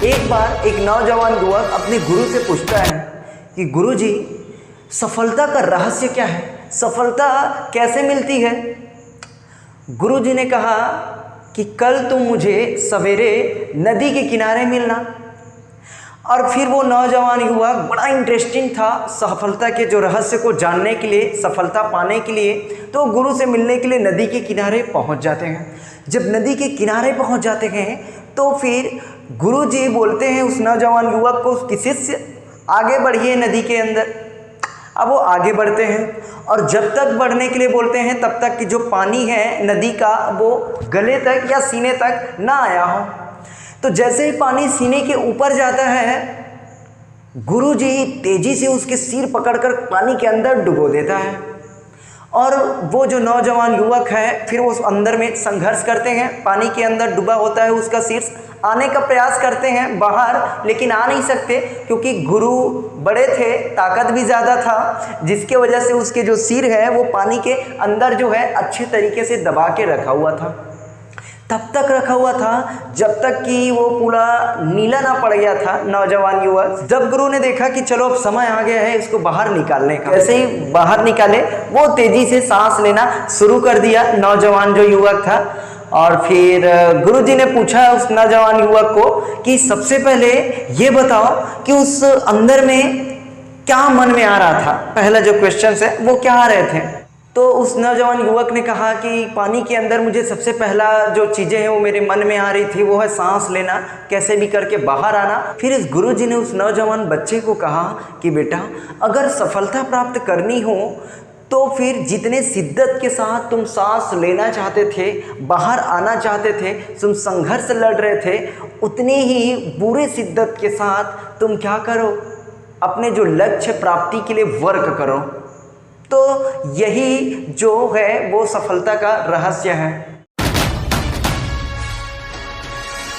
एक बार एक नौजवान युवक अपने गुरु से पूछता है कि गुरुजी, सफलता का रहस्य क्या है? सफलता कैसे मिलती है? गुरुजी ने कहा कि कल तुम मुझे सवेरे नदी के किनारे मिलना। और फिर वो नौजवान युवक बड़ा इंटरेस्टिंग था सफलता के जो रहस्य को जानने के लिए, सफलता पाने के लिए, तो गुरु से मिलने के लिए नदी के किनारे पहुंच जाते हैं। जब नदी के किनारे पहुंच जाते हैं तो फिर गुरुजी बोलते हैं उस नौजवान युवक को, उसके शिष्य, आगे बढ़िए नदी के अंदर। अब वो आगे बढ़ते हैं और जब तक बढ़ने के लिए बोलते हैं तब तक कि जो पानी है नदी का वो गले तक या सीने तक ना आया हो। तो जैसे ही पानी सीने के ऊपर जाता है, गुरुजी तेजी से उसके सिर पकड़कर पानी के अंदर डुबो देता है। और वो जो नौजवान युवक है फिर वो अंदर में संघर्ष करते हैं, पानी के अंदर डूबा होता है उसका सिर, आने का प्रयास करते हैं बाहर, लेकिन आ नहीं सकते क्योंकि गुरु बड़े थे, ताकत भी ज़्यादा था, जिसके वजह से उसके जो सिर है वो पानी के अंदर जो है अच्छे तरीके से दबा के रखा हुआ था। तब तक रखा हुआ था जब तक कि वो पूरा नीला ना पड़ गया था नौजवान युवक। जब गुरु ने देखा कि चलो अब समय आ गया है इसको बाहर निकालने का, जैसे ही बाहर निकाले वो तेजी से सांस लेना शुरू कर दिया नौजवान जो युवक था। और फिर गुरुजी ने पूछा उस नौजवान युवक को कि सबसे पहले ये बताओ कि उस अंदर में क्या मन में आ रहा था, पहला जो क्वेश्चन है वो क्या आ रहे थे। तो उस नौजवान युवक ने कहा कि पानी के अंदर मुझे सबसे पहला जो चीज़ें हैं वो मेरे मन में आ रही थी वो है सांस लेना, कैसे भी करके बाहर आना। फिर इस गुरुजी ने उस नौजवान बच्चे को कहा कि बेटा, अगर सफलता प्राप्त करनी हो तो फिर जितने शिद्दत के साथ तुम सांस लेना चाहते थे, बाहर आना चाहते थे, तुम संघर्ष लड़ रहे थे, उतनी ही पूरे शिद्दत के साथ तुम क्या करो, अपने जो लक्ष्य प्राप्ति के लिए वर्क करो। तो यही जो है वो सफलता का रहस्य है।